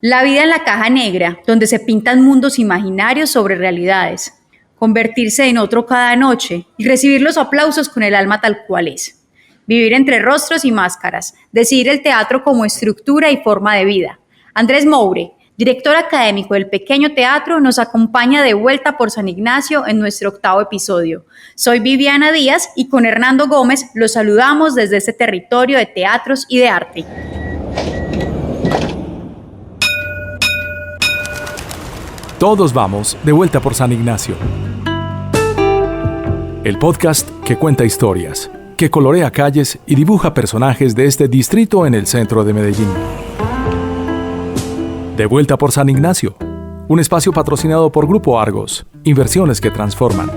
La vida en la caja negra, donde se pintan mundos imaginarios sobre realidades. Convertirse en otro cada noche y recibir los aplausos con el alma tal cual es. Vivir entre rostros y máscaras. Decidir el teatro como estructura y forma de vida. Andrés Moure, director académico del Pequeño Teatro, nos acompaña de vuelta por San Ignacio en nuestro 8º episodio. Soy Viviana Díaz y con Hernando Gómez los saludamos desde este territorio de teatros y de arte. Todos vamos de vuelta por San Ignacio. El podcast que cuenta historias, que colorea calles y dibuja personajes de este distrito en el centro de Medellín. De vuelta por San Ignacio, un espacio patrocinado por Grupo Argos, inversiones que transforman.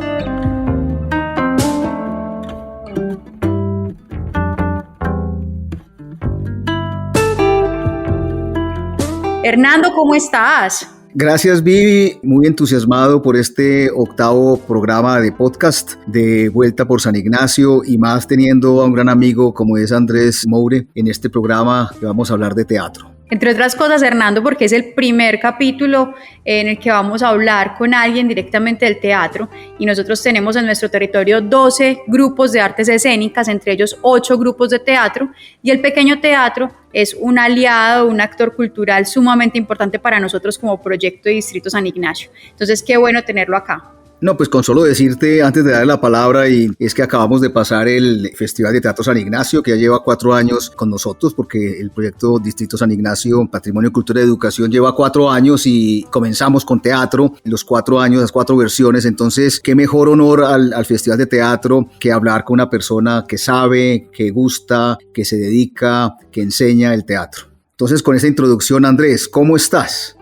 Hernando, ¿cómo estás? Gracias, Vivi. Muy entusiasmado por este 8º programa de podcast de Vuelta por San Ignacio y más teniendo a un gran amigo como es Andrés Moure en este programa que vamos a hablar de teatro. Entre otras cosas, Hernando, porque es el primer capítulo en el que vamos a hablar con alguien directamente del teatro y nosotros tenemos en nuestro territorio 12 grupos de artes escénicas, entre ellos 8 grupos de teatro, y el Pequeño Teatro es un aliado, un actor cultural sumamente importante para nosotros como proyecto de Distrito San Ignacio. Entonces, qué bueno tenerlo acá. No, pues con solo decirte antes de darle la palabra, y es que acabamos de pasar el Festival de Teatro San Ignacio, que ya lleva 4 años con nosotros, porque el proyecto Distrito San Ignacio, Patrimonio, Cultura y Educación lleva 4 años y comenzamos con teatro en los 4 años, las 4 versiones. Entonces, qué mejor honor al Festival de Teatro que hablar con una persona que sabe, que gusta, que se dedica, que enseña el teatro. Entonces, con esta introducción, Andrés, ¿cómo estás?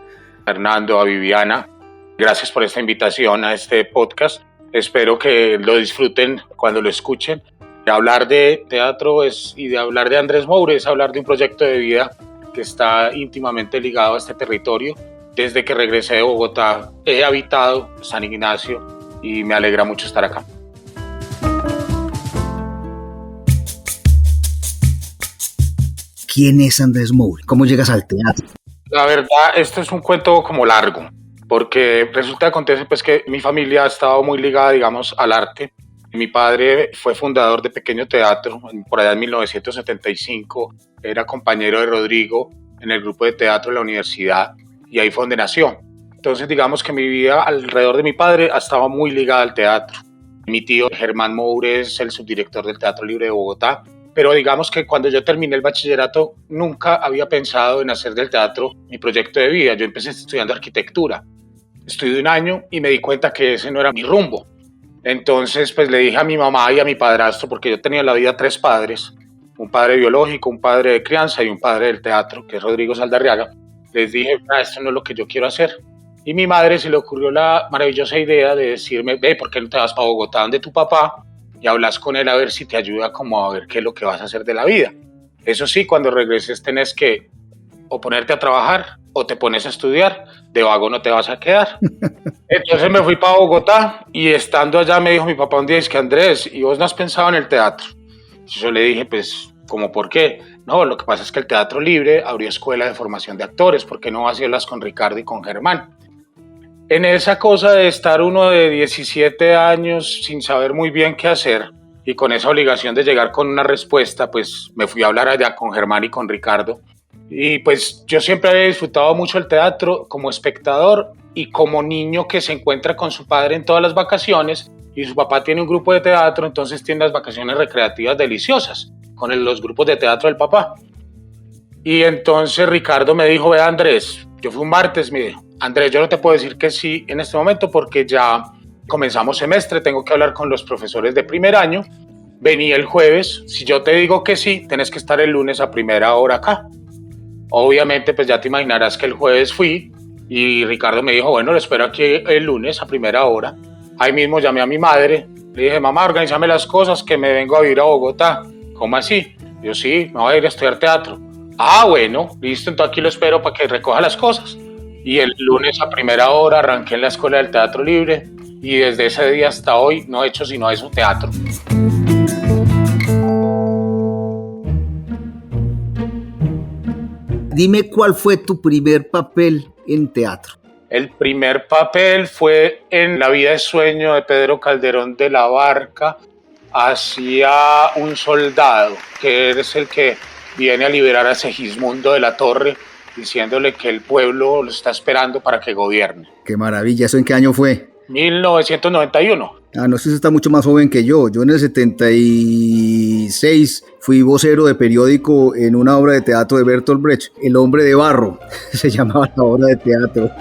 Fernando, a Viviana. Gracias por esta invitación a este podcast. Espero que lo disfruten cuando lo escuchen. Hablar de teatro y de hablar de Andrés Moure es hablar de un proyecto de vida que está íntimamente ligado a este territorio. Desde que regresé de Bogotá he habitado San Ignacio y me alegra mucho estar acá. ¿Quién es Andrés Moure? ¿Cómo llegas al teatro? La verdad, esto es un cuento como largo, porque resulta que acontece pues que mi familia ha estado muy ligada, digamos, al arte. Mi padre fue fundador de Pequeño Teatro, por allá en 1975, era compañero de Rodrigo en el grupo de teatro de la universidad y ahí fue donde nació. Entonces digamos que mi vida alrededor de mi padre ha estado muy ligada al teatro. Mi tío Germán Moure es el subdirector del Teatro Libre de Bogotá, pero digamos que cuando yo terminé el bachillerato nunca había pensado en hacer del teatro mi proyecto de vida. Yo empecé estudiando arquitectura. Estudié un año y me di cuenta que ese no era mi rumbo. Entonces pues le dije a mi mamá y a mi padrastro, porque yo tenía en la vida 3 padres, un padre biológico, un padre de crianza y un padre del teatro, que es Rodrigo Saldarriaga. Les dije, esto no es lo que yo quiero hacer. Y mi madre se le ocurrió la maravillosa idea de decirme, ve, ¿por qué no te vas para Bogotá donde tu papá y hablas con él a ver si te ayuda como a ver qué es lo que vas a hacer de la vida? Eso sí, cuando regreses tenés que o ponerte a trabajar o te pones a estudiar, de vago no te vas a quedar. Entonces me fui para Bogotá y estando allá me dijo mi papá un día, es que Andrés, ¿y vos no has pensado en el teatro? Yo le dije, pues, ¿cómo por qué? No, lo que pasa es que el Teatro Libre abrió escuela de formación de actores, ¿por qué no hacerlas con Ricardo y con Germán? En esa cosa de estar uno de 17 años sin saber muy bien qué hacer y con esa obligación de llegar con una respuesta, pues me fui a hablar allá con Germán y con Ricardo. Y pues yo siempre había disfrutado mucho el teatro como espectador y como niño que se encuentra con su padre en todas las vacaciones y su papá tiene un grupo de teatro, entonces tiene las vacaciones recreativas deliciosas con los grupos de teatro del papá. Y entonces Ricardo me dijo, ve Andrés, yo fui un martes, me dijo, Andrés, yo no te puedo decir que sí en este momento porque ya comenzamos semestre, tengo que hablar con los profesores de primer año, vení el jueves, si yo te digo que sí, tenés que estar el lunes a primera hora acá. Obviamente, pues ya te imaginarás que el jueves fui y Ricardo me dijo, bueno, lo espero aquí el lunes a primera hora. Ahí mismo llamé a mi madre, le dije, mamá, organízame las cosas que me vengo a vivir a Bogotá. ¿Cómo así? Yo, sí, me voy a ir a estudiar teatro. Ah, bueno, listo, entonces aquí lo espero para que recoja las cosas. Y el lunes a primera hora arranqué en la Escuela del Teatro Libre y desde ese día hasta hoy no he hecho sino eso, teatro. Dime cuál fue tu primer papel en teatro. El primer papel fue en La vida de sueño de Pedro Calderón de la Barca, hacia un soldado, que es el que viene a liberar a Segismundo de la Torre, diciéndole que el pueblo lo está esperando para que gobierne. Qué maravilla, ¿eso en qué año fue? 1991. No, usted está mucho más joven que yo. Yo en el 76 fui vocero de periódico en una obra de teatro de Bertolt Brecht, El hombre de barro, se llamaba la obra de teatro.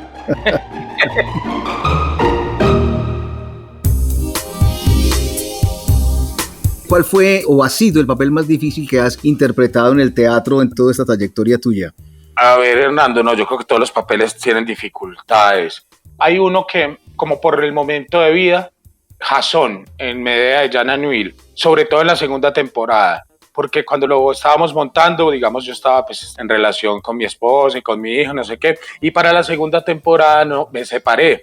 ¿Cuál fue o ha sido el papel más difícil que has interpretado en el teatro en toda esta trayectoria tuya? A ver, Hernando, no, yo creo que todos los papeles tienen dificultades. Hay uno que, como por el momento de vida, Jasón, en Medea de Jan Anouilh, sobre todo en la segunda temporada, porque cuando lo estábamos montando, digamos, yo estaba pues en relación con mi esposa y con mi hijo, no sé qué, y para la segunda temporada no, me separé.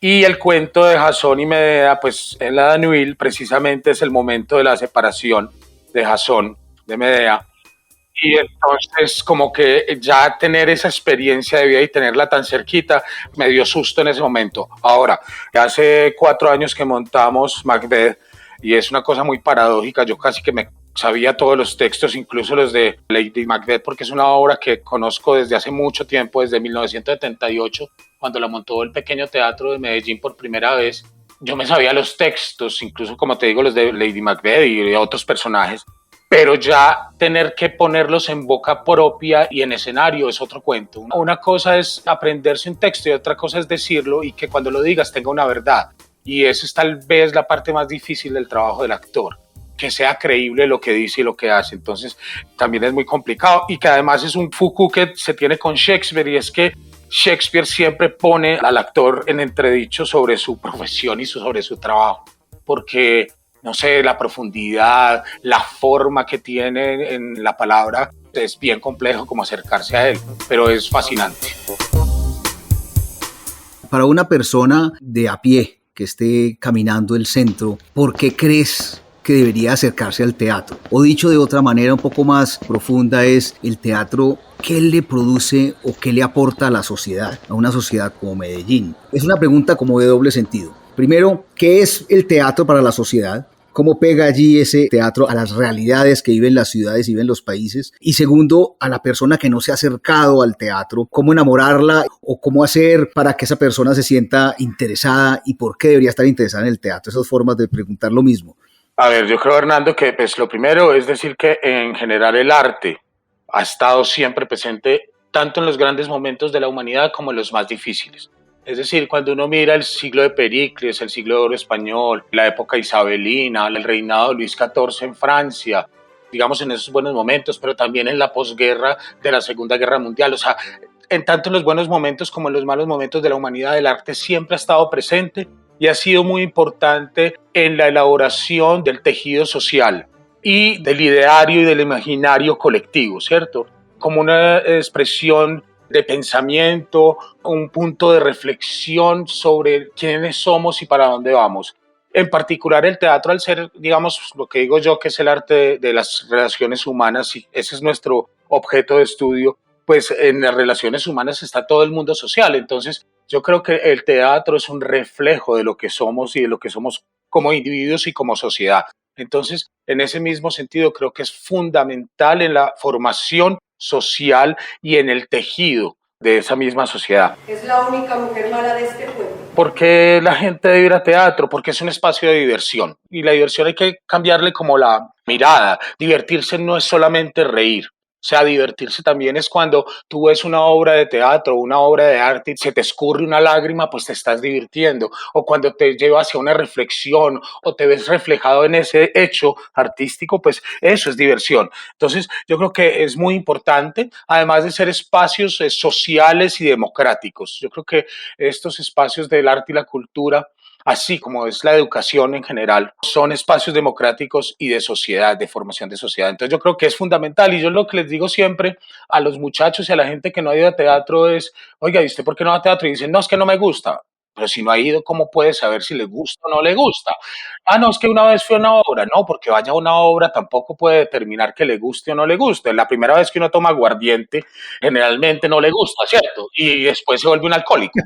Y el cuento de Jasón y Medea, pues en la de Anouilh, precisamente es el momento de la separación de Jasón, de Medea. Y entonces como que ya tener esa experiencia de vida y tenerla tan cerquita me dio susto en ese momento. Ahora, hace 4 años que montamos Macbeth y es una cosa muy paradójica, yo casi que me sabía todos los textos, incluso los de Lady Macbeth, porque es una obra que conozco desde hace mucho tiempo, desde 1978, cuando la montó el Pequeño Teatro de Medellín por primera vez. Yo me sabía los textos, incluso como te digo, los de Lady Macbeth y de otros personajes, pero ya tener que ponerlos en boca propia y en escenario es otro cuento. Una cosa es aprenderse un texto y otra cosa es decirlo y que cuando lo digas tenga una verdad. Y esa es tal vez la parte más difícil del trabajo del actor, que sea creíble lo que dice y lo que hace. Entonces también es muy complicado y que además es un fuku que se tiene con Shakespeare, y es que Shakespeare siempre pone al actor en entredicho sobre su profesión y sobre su trabajo, porque no sé, la profundidad, la forma que tiene en la palabra, es bien complejo como acercarse a él, pero es fascinante. Para una persona de a pie que esté caminando el centro, ¿por qué crees que debería acercarse al teatro? O dicho de otra manera un poco más profunda es, ¿el teatro qué le produce o qué le aporta a la sociedad, a una sociedad como Medellín? Es una pregunta como de doble sentido. Primero, ¿qué es el teatro para la sociedad? ¿Cómo pega allí ese teatro a las realidades que viven las ciudades y viven los países? Y segundo, a la persona que no se ha acercado al teatro, ¿cómo enamorarla o cómo hacer para que esa persona se sienta interesada y por qué debería estar interesada en el teatro? Esas formas de preguntar lo mismo. A ver, yo creo, Hernando, que pues, lo primero es decir que en general el arte ha estado siempre presente tanto en los grandes momentos de la humanidad como en los más difíciles. Es decir, cuando uno mira el siglo de Pericles, el siglo de oro español, la época isabelina, el reinado de Luis XIV en Francia, digamos en esos buenos momentos, pero también en la posguerra de la Segunda Guerra Mundial. O sea, en tanto en los buenos momentos como en los malos momentos de la humanidad, el arte siempre ha estado presente y ha sido muy importante en la elaboración del tejido social y del ideario y del imaginario colectivo, ¿cierto? Como una expresión de pensamiento, un punto de reflexión sobre quiénes somos y para dónde vamos. En particular el teatro, al ser, digamos, lo que digo yo, que es el arte de las relaciones humanas, y ese es nuestro objeto de estudio, pues en las relaciones humanas está todo el mundo social. Entonces yo creo que el teatro es un reflejo de lo que somos y de lo que somos como individuos y como sociedad. Entonces, en ese mismo sentido, creo que es fundamental en la formación social y en el tejido de esa misma sociedad. Es la única mujer mala de este pueblo. ¿Por qué la gente debe ir a teatro? Porque es un espacio de diversión. Y la diversión hay que cambiarle como la mirada. Divertirse no es solamente reír. O sea, divertirse también es cuando tú ves una obra de teatro, una obra de arte y se te escurre una lágrima, pues te estás divirtiendo. O cuando te lleva hacia una reflexión o te ves reflejado en ese hecho artístico, pues eso es diversión. Entonces, yo creo que es muy importante, además de ser espacios sociales y democráticos. Yo creo que estos espacios del arte y la cultura, así como es la educación en general, son espacios democráticos y de sociedad, de formación de sociedad. Entonces yo creo que es fundamental y yo lo que les digo siempre a los muchachos y a la gente que no ha ido a teatro es, oiga, ¿y usted por qué no va a teatro? Y dicen, no, es que no me gusta. pero si no ha ido, ¿cómo puede saber si le gusta o no le gusta? Ah, no, es que una vez fue a una obra. No, porque vaya a una obra tampoco puede determinar que le guste o no le guste. La primera vez que uno toma aguardiente, generalmente no le gusta, ¿cierto? Y después se vuelve un alcohólico.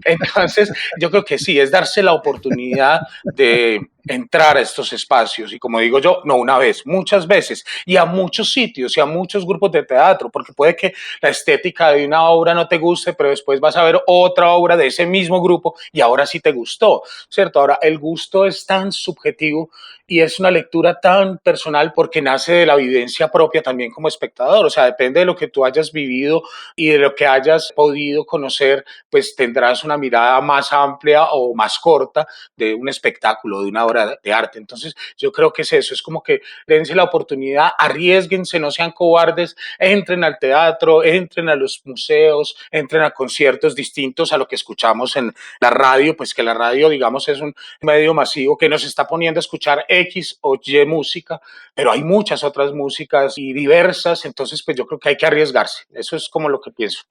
Entonces, yo creo que sí, es darse la oportunidad de entrar a estos espacios y, como digo yo, no una vez, muchas veces, y a muchos sitios y a muchos grupos de teatro, porque puede que la estética de una obra no te guste, pero después vas a ver otra obra de ese mismo grupo y ahora sí te gustó, ¿cierto? Ahora, el gusto es tan subjetivo y es una lectura tan personal porque nace de la vivencia propia también como espectador, o sea, depende de lo que tú hayas vivido y de lo que hayas podido conocer, pues tendrás una mirada más amplia o más corta de un espectáculo, de una obra de arte. Entonces, yo creo que es eso, es como que dense la oportunidad, arriesguense, no sean cobardes, entren al teatro, entren a los museos, entren a conciertos distintos a lo que escuchamos en la radio, pues que la radio, digamos, es un medio masivo que nos está poniendo a escuchar X o Y música, pero hay muchas otras músicas y diversas, entonces pues yo creo que hay que arriesgarse, eso es como lo que pienso.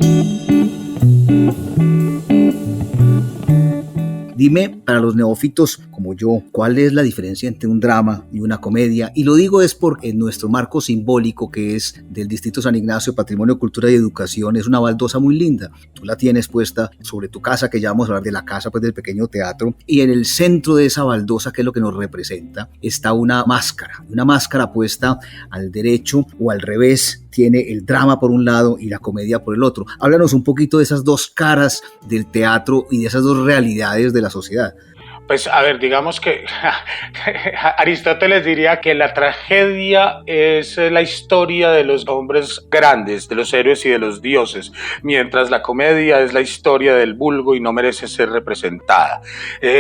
Dime, para los neófitos como yo, ¿cuál es la diferencia entre un drama y una comedia? Y lo digo es porque en nuestro marco simbólico, que es del Distrito San Ignacio, Patrimonio, Cultura y Educación, es una baldosa muy linda. Tú la tienes puesta sobre tu casa, que ya vamos a hablar de la casa, pues del pequeño teatro, y en el centro de esa baldosa, que es lo que nos representa, está una máscara puesta al derecho o al revés. Tiene el drama por un lado y la comedia por el otro. Háblanos un poquito de esas dos caras del teatro y de esas dos realidades de la sociedad. Pues a ver, digamos que Aristóteles diría que la tragedia es la historia de los hombres grandes, de los héroes y de los dioses, mientras la comedia es la historia del vulgo y no merece ser representada.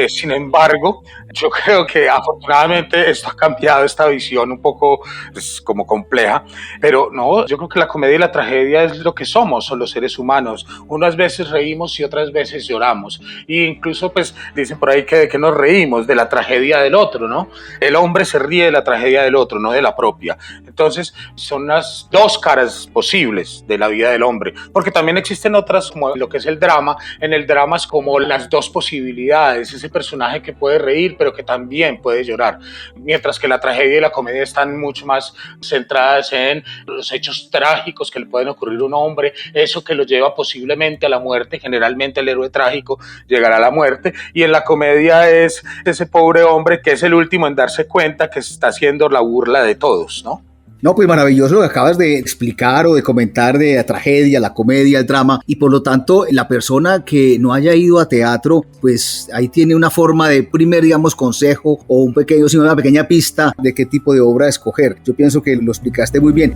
Sin embargo, yo creo que afortunadamente esto ha cambiado esta visión un poco pues, como compleja, pero no, yo creo que la comedia y la tragedia es lo que somos los seres humanos. Unas veces reímos y otras veces lloramos. E incluso pues dicen por ahí que nos reímos de la tragedia del otro, ¿no? El hombre se ríe de la tragedia del otro, no de la propia. Entonces, son las dos caras posibles de la vida del hombre, porque también existen otras, como lo que es el drama. En el drama es como las dos posibilidades, ese personaje que puede reír, pero que también puede llorar, mientras que la tragedia y la comedia están mucho más centradas en los hechos trágicos que le pueden ocurrir a un hombre, eso que lo lleva posiblemente a la muerte. Generalmente el héroe trágico llegará a la muerte, y en la comedia es ese pobre hombre que es el último en darse cuenta que se está haciendo la burla de todos, ¿no? No, pues maravilloso lo que acabas de explicar o de comentar de la tragedia, la comedia, el drama, y por lo tanto la persona que no haya ido a teatro, pues ahí tiene una forma de primer, digamos, consejo o una pequeña pista de qué tipo de obra escoger. Yo pienso que lo explicaste muy bien.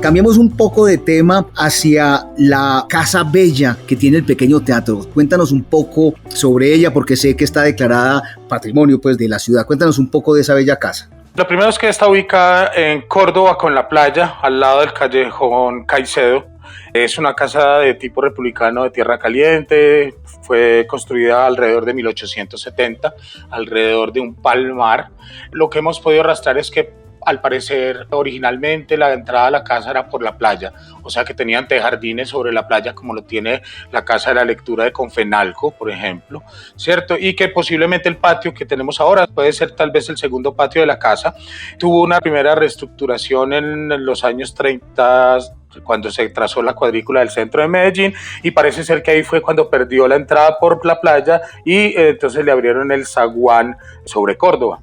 Cambiemos un poco de tema hacia la Casa Bella que tiene el pequeño teatro. Cuéntanos un poco sobre ella, porque sé que está declarada patrimonio pues, de la ciudad. Cuéntanos un poco de esa bella casa. Lo primero es que está ubicada en Córdoba con la playa, al lado del callejón Caicedo. Es una casa de tipo republicano de tierra caliente, fue construida alrededor de 1870, alrededor de un palmar. Lo que hemos podido rastrear es que al parecer originalmente la entrada a la casa era por la playa, o sea que tenían jardines sobre la playa como lo tiene la Casa de la Lectura de Confenalco, por ejemplo, ¿cierto? Y que posiblemente el patio que tenemos ahora puede ser tal vez el segundo patio de la casa. Tuvo una primera reestructuración en los años 30, cuando se trazó la cuadrícula del centro de Medellín, y parece ser que ahí fue cuando perdió la entrada por la playa y entonces le abrieron el zaguán sobre Córdoba.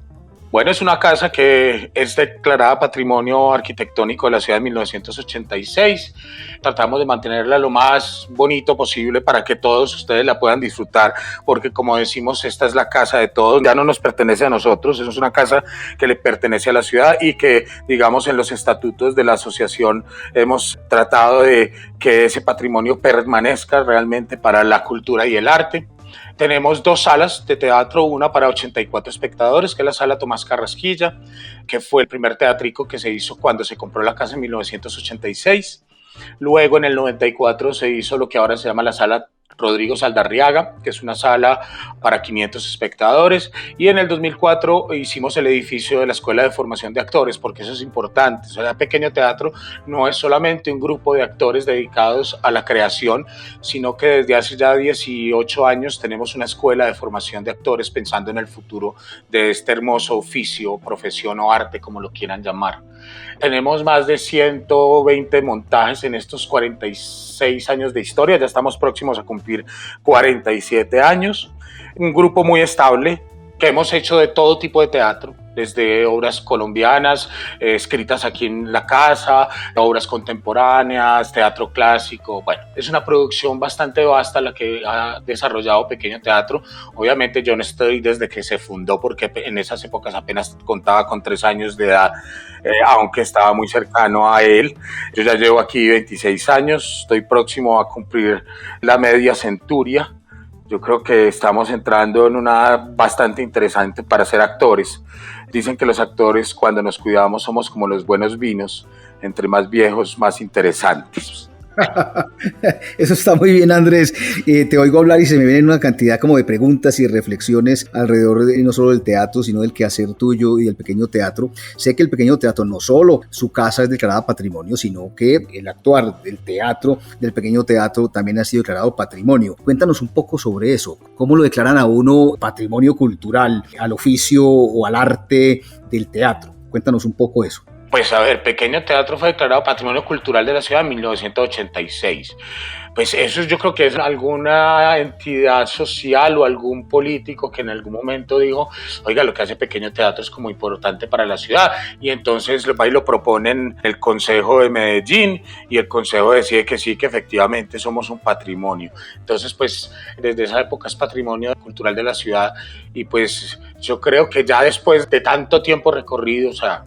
Bueno, es una casa que es declarada Patrimonio Arquitectónico de la ciudad en 1986. Tratamos de mantenerla lo más bonito posible para que todos ustedes la puedan disfrutar, porque como decimos, esta es la casa de todos, ya no nos pertenece a nosotros, es una casa que le pertenece a la ciudad y que, digamos, en los estatutos de la asociación hemos tratado de que ese patrimonio permanezca realmente para la cultura y el arte. Tenemos dos salas de teatro, una para 84 espectadores, que es la sala Tomás Carrasquilla, que fue el primer teatrico que se hizo cuando se compró la casa en 1986. Luego en el 94 se hizo lo que ahora se llama la sala Rodrigo Saldarriaga, que es una sala para 500 espectadores, y en el 2004 hicimos el edificio de la Escuela de Formación de Actores, porque eso es importante. O sea, el Pequeño Teatro no es solamente un grupo de actores dedicados a la creación, sino que desde hace ya 18 años tenemos una escuela de formación de actores pensando en el futuro de este hermoso oficio, profesión o arte, como lo quieran llamar. Tenemos más de 120 montajes en estos 46 años de historia, ya estamos próximos a cumplir 47 años. Un grupo muy estable que hemos hecho de todo tipo de teatro, desde obras colombianas, escritas aquí en la casa, obras contemporáneas, teatro clásico. Bueno, es una producción bastante vasta la que ha desarrollado Pequeño Teatro. Obviamente yo no estoy desde que se fundó, porque en esas épocas apenas contaba con 3 años de edad, aunque estaba muy cercano a él. Yo ya llevo aquí 26 años, estoy próximo a cumplir la media centuria. Yo creo que estamos entrando en una bastante interesante para ser actores. Dicen que los actores, cuando nos cuidamos, somos como los buenos vinos, entre más viejos, más interesantes. Eso está muy bien, Andrés. Te oigo hablar y se me vienen una cantidad como de preguntas y reflexiones alrededor de no solo del teatro, sino del quehacer tuyo y del Pequeño Teatro. Sé que el Pequeño Teatro no solo su casa es declarada patrimonio, sino que el actuar del teatro, del Pequeño Teatro, también ha sido declarado patrimonio. Cuéntanos un poco sobre eso. ¿Cómo lo declaran a uno patrimonio cultural, al oficio o al arte del teatro? Cuéntanos un poco eso. Pues a ver, Pequeño Teatro fue declarado Patrimonio Cultural de la Ciudad en 1986. Pues eso yo creo que es alguna entidad social o algún político que en algún momento dijo, oiga, lo que hace Pequeño Teatro es como importante para la ciudad, y entonces lo proponen el Consejo de Medellín, y el Consejo decide que sí, que efectivamente somos un patrimonio. Entonces, pues desde esa época es Patrimonio Cultural de la Ciudad, y pues yo creo que ya después de tanto tiempo recorrido, o sea,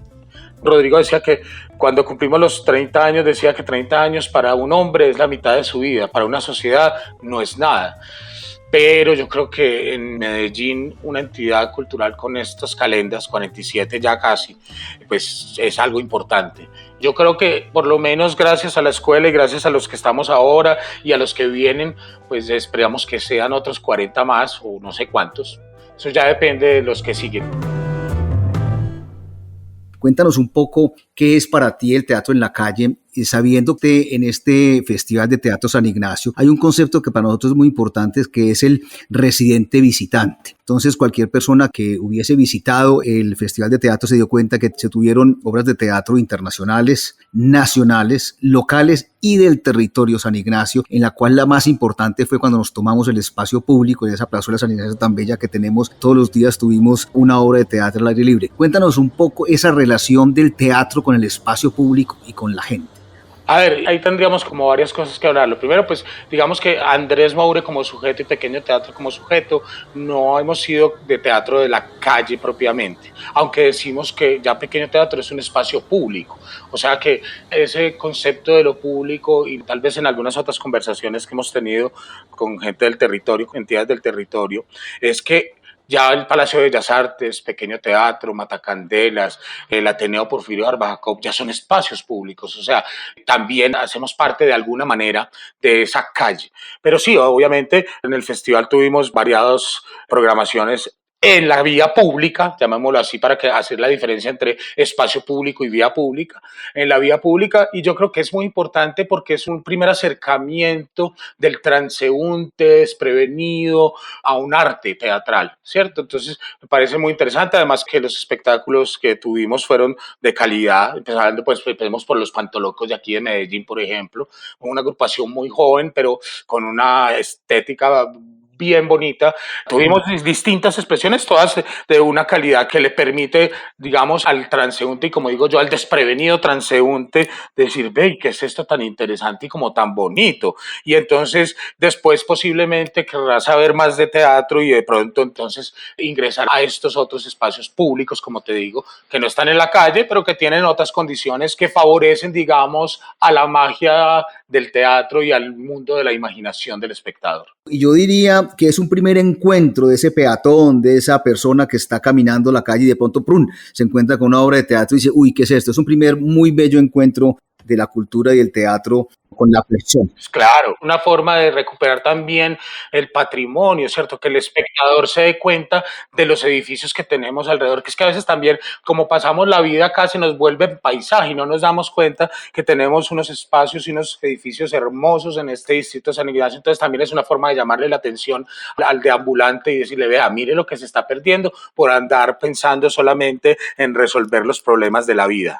Rodrigo decía que cuando cumplimos los 30 años, decía que 30 años para un hombre es la mitad de su vida, para una sociedad no es nada. Pero yo creo que en Medellín, una entidad cultural con estas calendas, 47 ya casi, pues es algo importante. Yo creo que por lo menos gracias a la escuela y gracias a los que estamos ahora y a los que vienen, pues esperamos que sean otros 40 más o no sé cuántos. Eso ya depende de los que siguen. Cuéntanos un poco qué es para ti el teatro en la calle, sabiendo que en este Festival de Teatro San Ignacio hay un concepto que para nosotros es muy importante, que es el residente visitante. Entonces, cualquier persona que hubiese visitado el Festival de Teatro se dio cuenta que se tuvieron obras de teatro internacionales, nacionales, locales y del territorio San Ignacio, en la cual la más importante fue cuando nos tomamos el espacio público en esa plazuela San Ignacio tan bella que tenemos. Todos los días tuvimos una obra de teatro al aire libre. Cuéntanos un poco esa relación del teatro con el espacio público y con la gente. A ver, ahí tendríamos como varias cosas que hablar. Lo primero, pues, digamos que Andrés Moure como sujeto y Pequeño Teatro como sujeto, no hemos sido de teatro de la calle propiamente, aunque decimos que ya Pequeño Teatro es un espacio público. O sea que ese concepto de lo público, y tal vez en algunas otras conversaciones que hemos tenido con gente del territorio, con entidades del territorio, es que ya el Palacio de Bellas Artes, Pequeño Teatro, Matacandelas, el Ateneo Porfirio Barbajacob ya son espacios públicos, o sea, también hacemos parte de alguna manera de esa calle. Pero sí, obviamente en el festival tuvimos variadas programaciones en la vía pública, llamémoslo así para hacer la diferencia entre espacio público y vía pública, en la vía pública, y yo creo que es muy importante porque es un primer acercamiento del transeúnte desprevenido a un arte teatral, ¿cierto? Entonces me parece muy interesante, además que los espectáculos que tuvimos fueron de calidad, empezando pues empecemos por los Pantolocos de aquí de Medellín, por ejemplo, una agrupación muy joven, pero con una estética bien bonita. Tuvimos distintas expresiones, todas de una calidad que le permite, digamos, al transeúnte, y como digo yo, al desprevenido transeúnte, decir, ve, ¿qué es esto tan interesante y como tan bonito? Y entonces, después posiblemente querrá saber más de teatro y de pronto entonces ingresar a estos otros espacios públicos, como te digo, que no están en la calle, pero que tienen otras condiciones que favorecen, digamos, a la magia del teatro y al mundo de la imaginación del espectador. Y yo diría que es un primer encuentro de ese peatón, de esa persona que está caminando la calle y de pronto ¡prum!, se encuentra con una obra de teatro y dice, uy, ¿qué es esto? Es un primer muy bello encuentro de la cultura y el teatro con la presión. Claro, una forma de recuperar también el patrimonio, ¿cierto? Que el espectador se dé cuenta de los edificios que tenemos alrededor, que es que a veces también, como pasamos la vida acá, se nos vuelve paisaje y no nos damos cuenta que tenemos unos espacios y unos edificios hermosos en este distrito de San Ignacio. Entonces también es una forma de llamarle la atención al deambulante y decirle, vea, mire lo que se está perdiendo por andar pensando solamente en resolver los problemas de la vida.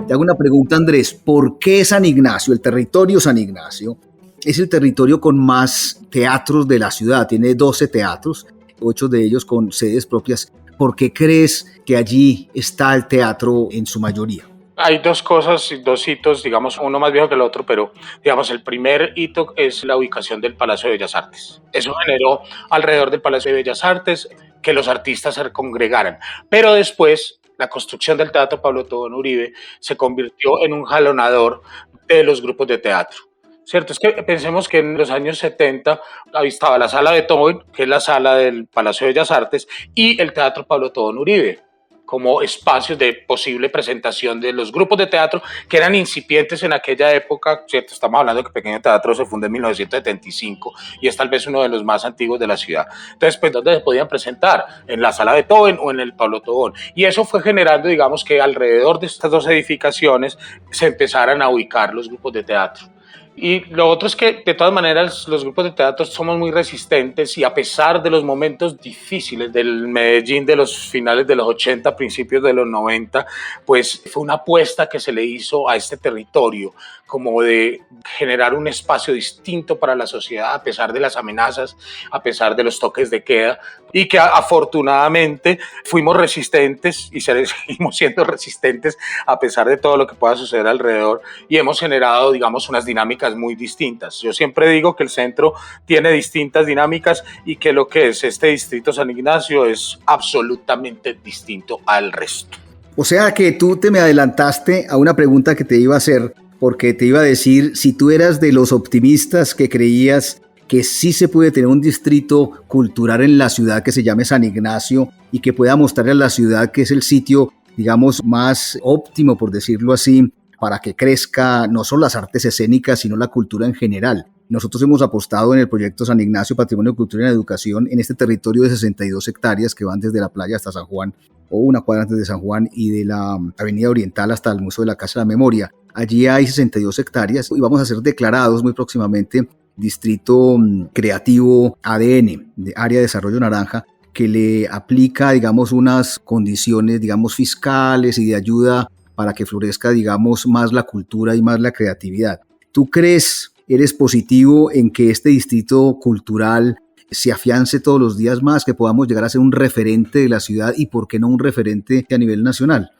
Te hago una pregunta, Andrés, ¿por qué San Ignacio, el territorio San Ignacio, es el territorio con más teatros de la ciudad? Tiene 12 teatros, 8 de ellos con sedes propias. ¿Por qué crees que allí está el teatro en su mayoría? Hay dos cosas, dos hitos, digamos, uno más viejo que el otro, pero digamos, el primer hito es la ubicación del Palacio de Bellas Artes. Eso generó alrededor del Palacio de Bellas Artes que los artistas se congregaran, pero después la construcción del Teatro Pablo Tobón Uribe se convirtió en un jalonador de los grupos de teatro. ¿Cierto? Es que pensemos que en los años 70 ahí estaba la Sala Beethoven, que es la sala del Palacio de Bellas Artes, y el Teatro Pablo Tobón Uribe, como espacios de posible presentación de los grupos de teatro que eran incipientes en aquella época, ¿cierto? Estamos hablando de que Pequeño Teatro se fundó en 1975 y es tal vez uno de los más antiguos de la ciudad. Entonces, pues, ¿dónde se podían presentar? En la Sala Beethoven o en el Pablo Tobón. Y eso fue generando, digamos, que alrededor de estas dos edificaciones se empezaran a ubicar los grupos de teatro. Y lo otro es que, de todas maneras, los grupos de teatro somos muy resistentes y a pesar de los momentos difíciles del Medellín de los finales de los 80, principios de los 90, pues fue una apuesta que se le hizo a este territorio como de generar un espacio distinto para la sociedad a pesar de las amenazas, a pesar de los toques de queda y que afortunadamente fuimos resistentes y seguimos siendo resistentes a pesar de todo lo que pueda suceder alrededor y hemos generado, digamos, unas dinámicas muy distintas. Yo siempre digo que el centro tiene distintas dinámicas y que lo que es este distrito San Ignacio es absolutamente distinto al resto. O sea que tú te me adelantaste a una pregunta que te iba a hacer, porque te iba a decir si tú eras de los optimistas que creías que sí se puede tener un distrito cultural en la ciudad que se llame San Ignacio y que pueda mostrarle a la ciudad que es el sitio, digamos, más óptimo, por decirlo así, para que crezca no solo las artes escénicas, sino la cultura en general. Nosotros hemos apostado en el proyecto San Ignacio, Patrimonio, Cultura y Educación, en este territorio de 62 hectáreas que van desde la playa hasta San Juan, o una cuadra antes de San Juan, y de la Avenida Oriental hasta el Museo de la Casa de la Memoria. Allí hay 62 hectáreas y vamos a ser declarados muy próximamente Distrito Creativo ADN, de Área de Desarrollo Naranja, que le aplica, digamos, unas condiciones, digamos, fiscales y de ayuda para que florezca, digamos, más la cultura y más la creatividad. ¿Tú crees, eres positivo en que este distrito cultural se afiance todos los días más, que podamos llegar a ser un referente de la ciudad y, por qué no, un referente a nivel nacional?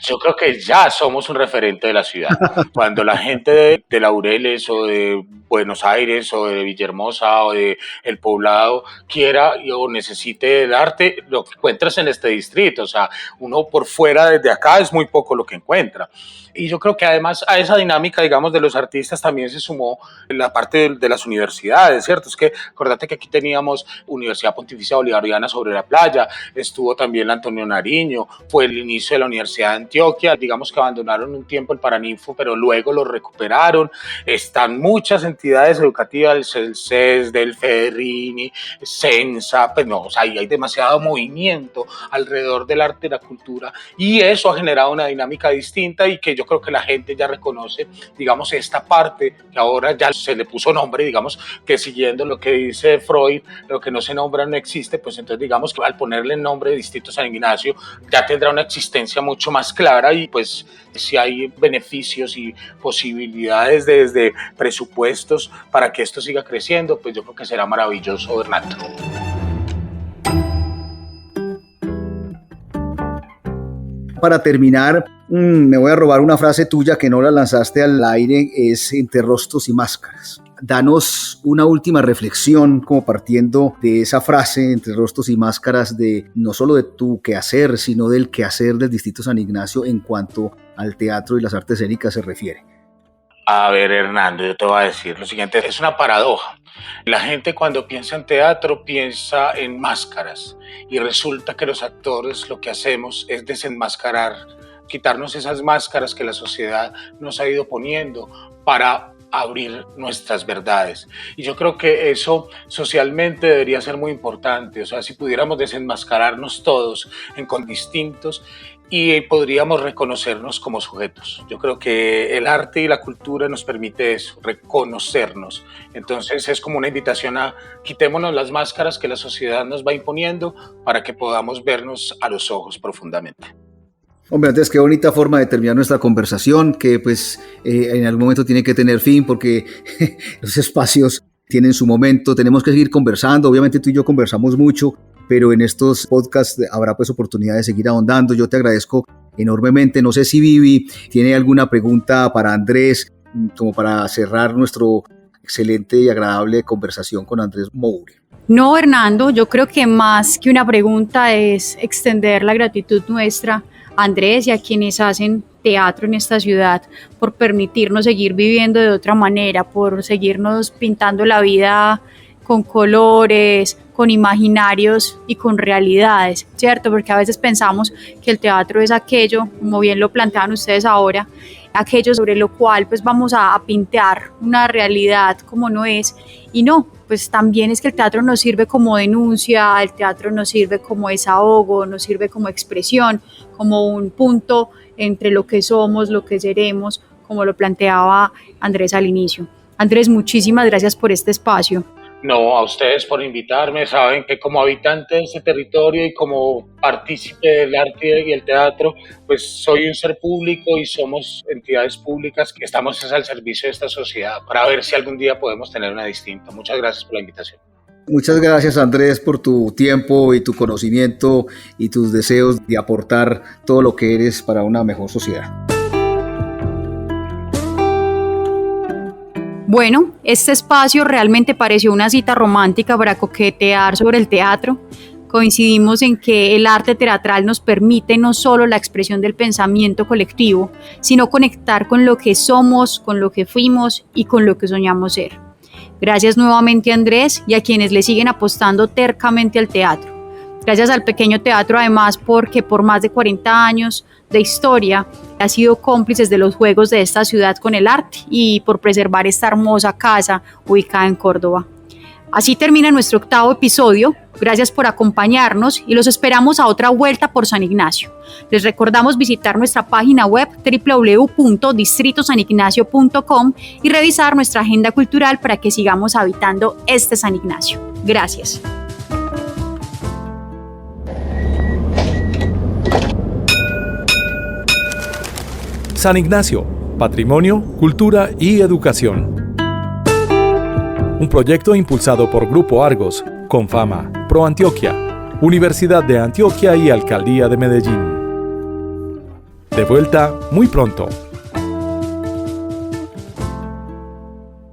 Yo creo que ya somos un referente de la ciudad. Cuando la gente de Laureles o de Buenos Aires o de Villahermosa o de El Poblado quiera o necesite el arte, lo que encuentras en este distrito. O sea, uno por fuera desde acá es muy poco lo que encuentra. Y yo creo que además a esa dinámica, digamos, de los artistas también se sumó la parte de las universidades, ¿cierto? Es que acordate que aquí teníamos Universidad Pontificia Bolivariana sobre la playa, estuvo también la Antonio Nariño, fue el inicio de la Universidad de Antioquia, digamos que abandonaron un tiempo el Paraninfo, pero luego lo recuperaron. Están muchas entidades educativas, el CES, del Ferrini, Sensa, pues no, o sea, hay demasiado movimiento alrededor del arte y la cultura y eso ha generado una dinámica distinta y que yo creo que la gente ya reconoce, digamos, esta parte que ahora ya se le puso nombre, digamos, que siguiendo lo que dice Freud, lo que no se nombra no existe, pues entonces digamos que al ponerle el nombre de Distrito San Ignacio ya tendrá una existencia mucho más clara y pues si hay beneficios y posibilidades desde presupuestos para que esto siga creciendo, pues yo creo que será maravilloso, Bernardo. Para terminar, me voy a robar una frase tuya que no la lanzaste al aire, es entre rostros y máscaras. Danos una última reflexión como partiendo de esa frase entre rostros y máscaras de no solo de tu quehacer, sino del quehacer del Distrito San Ignacio en cuanto al teatro y las artes escénicas se refiere. A ver, Hernando, yo te voy a decir lo siguiente, es una paradoja. La gente cuando piensa en teatro piensa en máscaras y resulta que los actores lo que hacemos es desenmascarar quitarnos esas máscaras que la sociedad nos ha ido poniendo para abrir nuestras verdades. Y yo creo que eso socialmente debería ser muy importante. O sea, si pudiéramos desenmascararnos todos en con distintos y podríamos reconocernos como sujetos. Yo creo que el arte y la cultura nos permite eso, reconocernos. Entonces es como una invitación a quitémonos las máscaras que la sociedad nos va imponiendo para que podamos vernos a los ojos profundamente. Hombre, Andrés, qué bonita forma de terminar nuestra conversación, que pues en algún momento tiene que tener fin porque los espacios tienen su momento, tenemos que seguir conversando, obviamente tú y yo conversamos mucho, pero en estos podcasts habrá pues oportunidad de seguir ahondando. Yo te agradezco enormemente. No sé si Vivi tiene alguna pregunta para Andrés, como para cerrar nuestro excelente y agradable conversación con Andrés Moure. No, Hernando, yo creo que más que una pregunta es extender la gratitud nuestra a Andrés y a quienes hacen teatro en esta ciudad por permitirnos seguir viviendo de otra manera, por seguirnos pintando la vida con colores, con imaginarios y con realidades, ¿cierto? Porque a veces pensamos que el teatro es aquello, como bien lo plantean ustedes ahora, aquello sobre lo cual pues vamos a pintar una realidad como no es, y no, pues también es que el teatro nos sirve como denuncia, el teatro nos sirve como desahogo, nos sirve como expresión, como un punto entre lo que somos, lo que seremos, como lo planteaba Andrés al inicio. Andrés, muchísimas gracias por este espacio. No, a ustedes por invitarme. Saben que como habitante de ese territorio y como partícipe del arte y el teatro, pues soy un ser público y somos entidades públicas que estamos al servicio de esta sociedad para ver si algún día podemos tener una distinta. Muchas gracias por la invitación. Muchas gracias, Andrés, por tu tiempo y tu conocimiento y tus deseos de aportar todo lo que eres para una mejor sociedad. Bueno, este espacio realmente pareció una cita romántica para coquetear sobre el teatro. Coincidimos en que el arte teatral nos permite no solo la expresión del pensamiento colectivo, sino conectar con lo que somos, con lo que fuimos y con lo que soñamos ser. Gracias nuevamente a Andrés y a quienes le siguen apostando tercamente al teatro. Gracias al Pequeño Teatro además porque por más de 40 años de historia ha sido cómplices de los juegos de esta ciudad con el arte y por preservar esta hermosa casa ubicada en Córdoba. Así termina nuestro 8º episodio. Gracias por acompañarnos y los esperamos a otra vuelta por San Ignacio. Les recordamos visitar nuestra página web www.distritosanignacio.com y revisar nuestra agenda cultural para que sigamos habitando este San Ignacio. Gracias. San Ignacio, Patrimonio, Cultura y Educación. Un proyecto impulsado por Grupo Argos, Confama, ProAntioquia, Universidad de Antioquia y Alcaldía de Medellín. De vuelta muy pronto.